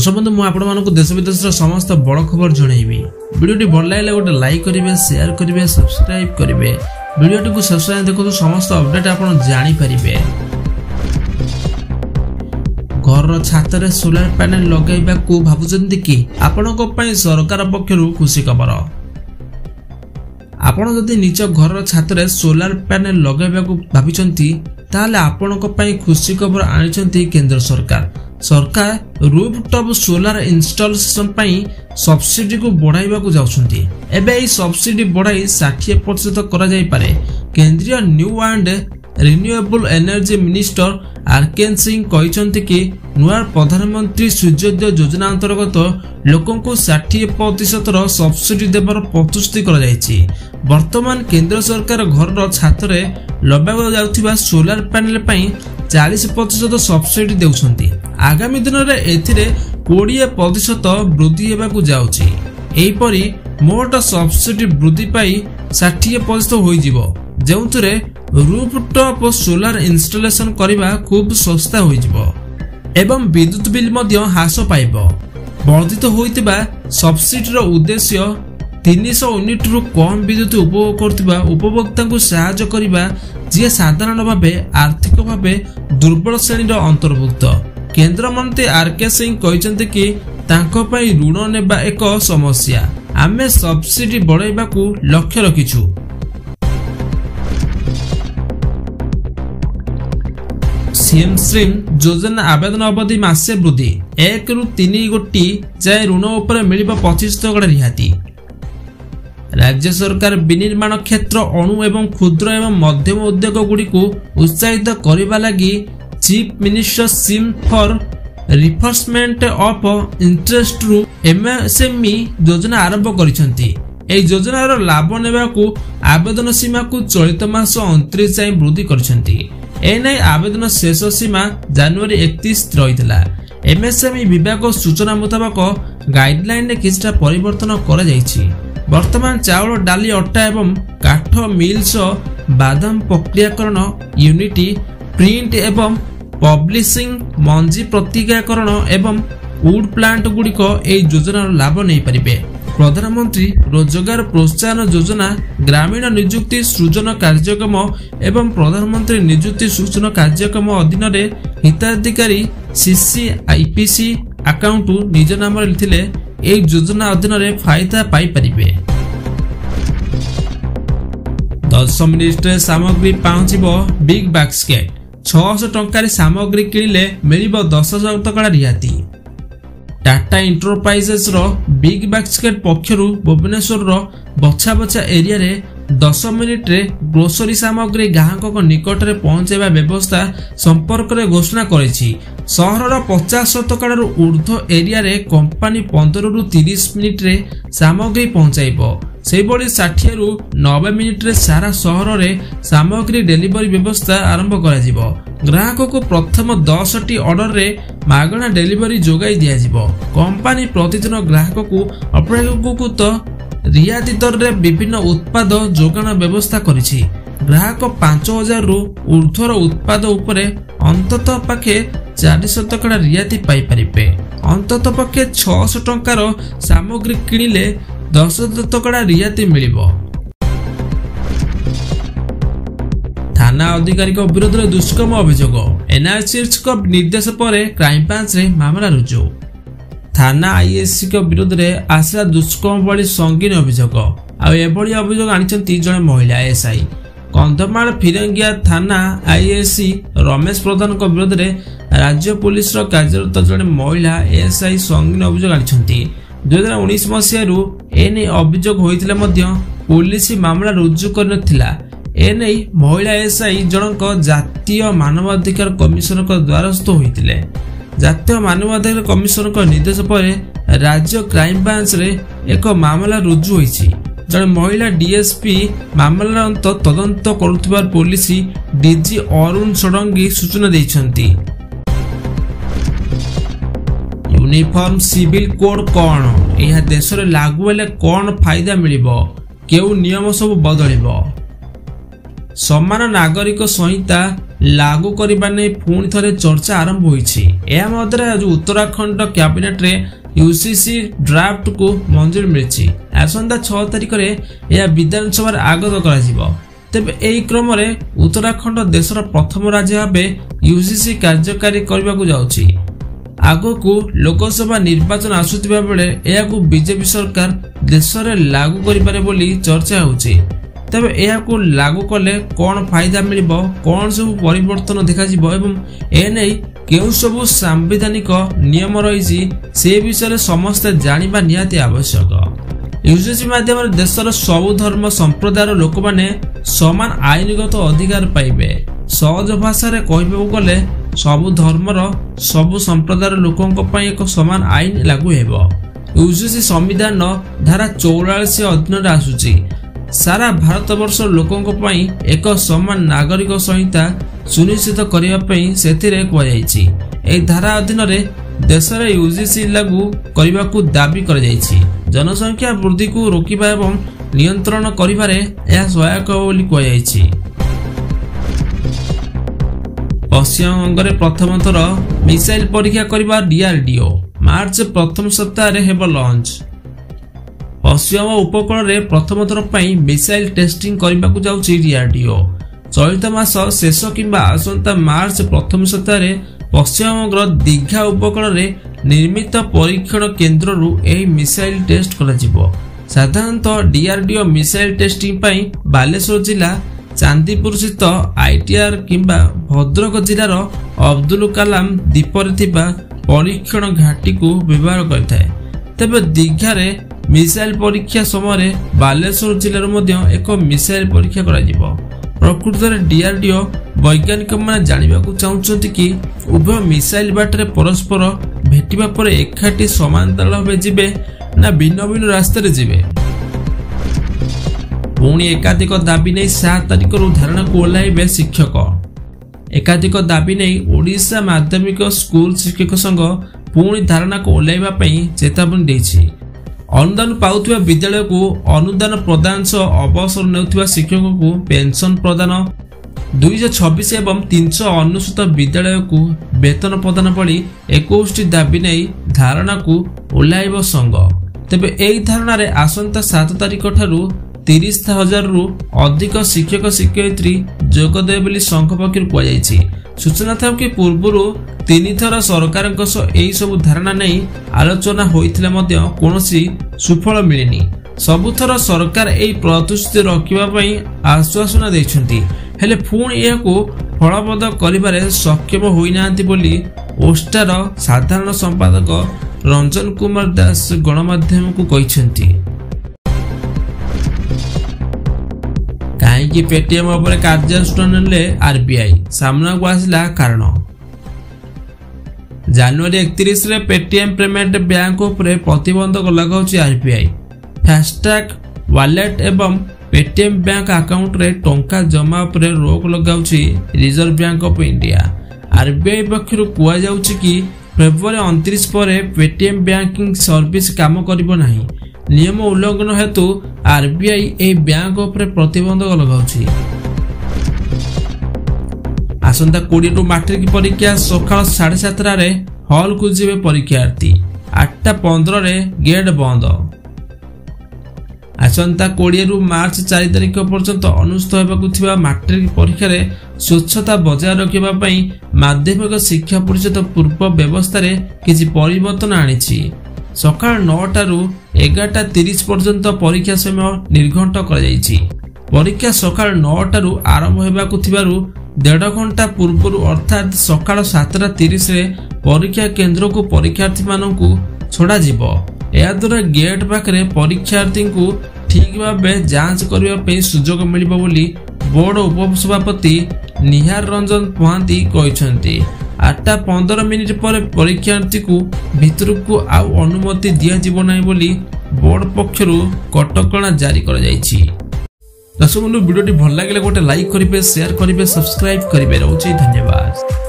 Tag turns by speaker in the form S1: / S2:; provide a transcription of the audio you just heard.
S1: दर्शक बंधु मुझे देश विदेश समस्त बड़ खबर जनइबी। वीडियो भल लगे गोटे लाइक करेंगे, शेयर करेंगे, सब्सक्राइब करेंगे। वीडियो को शेष देखो समस्त अपडेट आप जानीपारे। घर छात रे सोलार पैनल लगेगा को भावुचंती कि आपण सरकार पक्षरु खुशी खबर। आपण जदि निज घर छात रे सोलार पैनल लगेगा को भाविचंती ताले आपण खुशी खबर आनिचंती केंद्र सरकार। सरकार रूफटॉप सोलार इंस्टॉलेशन पई सब्सिडी को बढ़ाइबा को जाउछंती। एबे एई सब्सिडी बढ़ाई 60% करा जाई पारे। केंद्रीय new and renewable energy minister R K Singh कहिसंती कि नुआ प्रधानमंत्री सूर्योदय योजना अंतर्गत लोकों को 60% सब्सिडी देवर प्रतिश्रुति करा जायछि। वर्तमान केंद्र सरकार घर छात रे लगा जाउथिबा सोलार पैनल पई 40% सब्सिडी देउछंती। आगामी दिन रे एथिरे 20% वृद्धि हेबाकू जाउछि। एहिपरि मोट सब्सिडी वृद्धि पाई 60% होई जिवो, जेउथरे रूफटॉप सोलार इंस्टॉलेशन करिबा खूब सस्ता होई जिवो एवं विद्युत बिल मध्य ह्रास पाइबो। वर्धित होइतिबा सब्सिडीर उद्देश्य 300 यूनिट रु कम विद्युत उपभोग करथिबा उपभोक्ता को सहायता करिबा जे साधारण भावे आर्थिक भावे दुर्बल श्रेणी अंतर्भुक्त। केंद्र मंत्री आरके सिंह कहिसंते कि तांको पई ऋण नेबा एक समस्या। आमे सब्सिडी बढ़ाइबा को लक्ष्य रखिछु। सीएम स्ट्रीम योजना आवेदन अवधि मासे वृद्धि 1 रु 3 कोटी जाय ऋण उपर मिलिबा 25% रिहाती। राज्य सरकार विनिर्माण क्षेत्र अणु एवं क्षुद्र एवं मध्यम उद्योग गुड़ी को उत्साहित करने लगी chief minister scheme for reimbursement of interest रु एमएसएमई योजना आरंभ करिसेंती। ए योजनार लाभ नेबा को आवेदन सीमा को चलित मास 29 जाय वृद्धि करिसेंती। एनै आवेदन शेष सीमा जनवरी 31 रहितला। एमएसएमई विभाग सूचना मुताबिक गाइडलाइन रे किछटा परिवर्तन करा जायछि। वर्तमान चाउल डाली अट्टा एवं काठ मिल्स बादाम प्रक्रियाकरण यूनिटी प्रिंट एवं पब्लिशिंग मंजी प्रक्रियाकरण एवं वुड प्लांट गुड़िक ए योजनार लाभ नहीं पारिबे। प्रधानमंत्री रोजगार प्रोत्साहन योजना ग्रामीण नियुक्ति सृजन कार्यक्रम एवं प्रधानमंत्री नियुक्ति सृजन कार्यक्रम अधीन हिताधिकारी सीसीआईपीसी अकाउंट निज नाम लिथिले ए योजना अधीन रे फायदा पाई परिबे। 10 मिनिट रे सामग्री पहुंचबो बिग बास्केट। 600 टंका सामग्री किଣିले मिलिबो 10,000 टका रिहाती। टाटा इंटरप्राइजेस रो बिग बास्केट पक्षरु भुवनेश्वर रो बछा बछा एरिया रे 10 मिनिट रे ग्रोसरी सामग्री ग्राहक निकट रे पहुंचेबा व्यवस्था संपर्क रे घोषणा करेछि। सहरर 50% रु ऊर्ध्व एरिया रे कंपनी 15 रु 30 मिनिट रे सामग्री पहुंचाइबो। सेबोली 60 रु 90 मिनिट रे सारा सहर रे सामग्री डेलीवरी व्यवस्था आरंभ करा जिवो। ग्राहक को प्रथम 10 टी ऑर्डर रे मागणा डेलीवरी जोगाई दिया जिवो। कंपनी प्रतिदिन ग्राहक को अपेक्षाकृत रियायती दर रे विभिन्न उत्पाद जोगाण व्यवस्था करिछि। ग्राहक 5000 रु ऊर्ध्वर उत्पाद उपरे अंततः पाखे 400 टका रियायती पाई परिबे। अंततः पाखे 600 टंकार सामग्री किଣିले 10,000 टका रियायती मिलिबो। थाना अधिकारी विरोध में दुष्कर्म अभियोग। एनआरसीएच निर्देश पर क्राइम ब्रांच रे मामला रुजु। थाना आईएससी विरोध में आसला दुष्कर्म भली संगीन अभियोग। आभली अभियोग आनिचंती जड़े महिला एसआई। कंधमाल फिरंगिया थाना आईएससी रमेश प्रधान विरोध में राज्य पुलिस कार्यरत जड़े महिला एसआई संगीन अभियोग आनिचंती। 2019 मसीह एने अभियोग होइतिले मध्य पुलिस मामला रुजु करनथिला। एने महिला एसआई जनक जातीय मानवाधिकार कमिशन द्वारस्थ होइतिले। जातीय मानवाधिकार कमिशन निर्देश पर राज्य क्राइम ब्रांच रे एक मामला रुजु होइछि। जड़े महिला डीएसपी मामला तदंत करुथिबार पुलिस डीजी अरुण षडंगी सूचना दैछंती। यूनिफॉर्म सिविल कोड कौन? यह देश रे लागू हेले कौन फायदा मिलिबो? केउ नियम सब बदलिबो? समान नागरिक संहिता लागू करने नहीं पुणी थे चर्चा आरंभ होती। उत्तराखंड कैबिनेट रे यूसीसी ड्राफ्ट को मंजूरी मिली। आसंता 6 तारिख में विधानसभा आगत कर तेबे एही क्रम रे उत्तराखंड देशर प्रथम राज्य भाव यूसीसी कार्यकारी करने को जाउछि। आगकू लोकसभा निर्वाचन आसुथिबा बेले एहाकू बीजेपी सरकार देश रे लागू करिपारे बोली चर्चा होछि। तेबे एहाकू लागू कले कोन फायदा मिलिबो, कोन सब परिवर्तन देखा जिवो एवं एनै केउ सब संवैधानिक नियम रहिछि से विषय समस्त जानिबा निहाती आवश्यक। यूसीसी माध्यम देशर सबु धर्म संप्रदायर लोक माने समान आईनगत अधिकार पाइबे। सहज भाषा रे कहबो गले सबु धर्मर सबु संप्रदायर लोकंक पई एक समान आईन लागू हेबो। यूसीसी संविधान धारा 44 अधीन आसुची। सारा भारत वर्ष लोकंक पई एक समान नागरिक संहिता सुनिश्चित करिया पई सेथिरे कहैछि। एई धारा अधीन रे देश रे यूजीसी लागू करबा को दाबी कर जायछि। जनसंख्या वृद्धि को रोकिबा एवं नियंत्रण करिबारे यह सहायक बोली कहैछि। पश्चिम बंग में प्रथम थर मिसाइल परीक्षा करबा डीआरडीओ। मार्च प्रथम सप्ताह रे हेबो लॉन्च। पश्चिम उपकूल रे प्रथम थर पई मिसाइल टेस्टिंग करबा को जाउछि डीआरडीओ। चलित मास शेष किंबा आसंता मार्च प्रथम सप्ताह रे पश्चिम बंग दीघा उपकूल रे निर्मित परीक्षण केन्द्र रु एही मिसाइल टेस्ट करा जिवो। साधारणतः डीआरडीओ मिसाइल टेस्टिंग पई बालेश्वर जिला चांदीपुर स्थित आईटीआर किंबा भद्रक जिलार अब्दुल कलाम द्वीपर थिबा परीक्षण घाटी को व्यवहार करथाय। तेबे दीघा रे मिसाइल परीक्षा समय बालेश्वर जिलार मध्य एक मिसाइल परीक्षा करा जिवो। प्रकृत में डीआरडीओ वैज्ञानिक माने जानिबा को चाहुचंती कि उभय मिसाइल बाटरे परस्पर भेटिबा पर एकाठी समांतर भाबे जिबे ना भिन्न भिन्न रास्ता रे जिबे। पुणी एकाधिक दाबी नहीं 7 तारिख धारणा को ओह्लाइबे शिक्षक। एकाधिक दाबी नहीं ओडिशा माध्यमिक स्कूल शिक्षक संघ पुणी धारणा को ओह्लाइबा पई चेतावनी देछि। अनुदान पाउथिबा विद्यालय को अनुदान प्रदान सह अवसर नेउथिबा शिक्षक को पेंशन प्रदान, 226 एवं 399 विद्यालय को वेतन प्रदान पड़ी 21 दाबी नहीं धारणा को ओह्लाइब संघ। तेबे एही धारणा रे आसंता 7 तारिख ठारू 30,000 रु अधिक शिक्षक शिक्षयित्री जोगदेव बोली संघ पक्षर कहुଯାଇଛି। सूचना था कि पूर्व 3 थर सरकार यही सब धारणा नहीं आलोचना होइथिले मध्य कोनोसी सुफल मिलिनी। सबुथर सरकार यही प्रतिश्रुति रखिबा पई आश्वासन दैछंती, हेले पुणी एहाकू फलप्रद करिबारे सक्षम होइनांती बोली ओस्टार साधारण संपादक रंजन कुमार दास गणमाध्यम को कहिसेंती। कहीं पेटीएम उपर कार्यानुष्ठान ले आरबीआई सामना को आसला कारण। जनवरी 31 रे पेटीएम पेमेंट बैंक उपर प्रतिबंधक लगाउछि आरबीआई। फास्टैग वॉलेट एवं पेटीएम बैंक अकाउंट रे टंका जमा उपर रोक लगाउछि Reserve Bank of India. RBI पक्षर कुआ जाउछि कि फेब्रुआरी 29 पर पेटीएम बैंकिंग सर्विस काम करिबो नाही। नियम उल्लंघन हेतु आरबीआई ए बैंक उपर प्रतिबंधक लगाउछि। आसंता 20 मैट्रिक परीक्षा सकाळ 7:30 रे हॉल को जिवे परीक्षार्थी। 8:15 रे गेट बंद। आसंता 20 मार्च 4 तारिख पर्यंत अनुष्ठित होबाकु थिबा मैट्रिक परीक्षा रे स्वच्छता बजाय रखिबा पई माध्यमिक शिक्षा परिषद पूर्व व्यवस्था रे किछि परिवर्तन आनिछि। सकाळ 9 रु 11:30 पर्यंत परीक्षा समय निर्घंट कर जाइछि। परीक्षा सकाळ 9 रु आरंभ होबाकु थिबारु 1.5 घंटा पूर्व अर्थात सकाळ 7:30 रे परीक्षा केंद्र को परीक्षार्थी मानकु छोड़ा जिवो। या द्वारा गेट पाखरे परीक्षार्थी को ठीक भाव जांच करबा पे सुजोग मिलिबो बोली बोर्ड उपसभापति निहार रंजन महांती कहिसंती। 8:15 पर परीक्षार्थी को भीतर को आउ अनुमति दिया जीवो नाही बोली बोर्ड पक्षरु कटकणा जारी कर जाइछि। दर्शक बंधु वीडियोटी भल लागिले गोटे लाइक करिवे, शेयर करिवे, सब्सक्राइब करिवे। रहउछि धन्यवाद।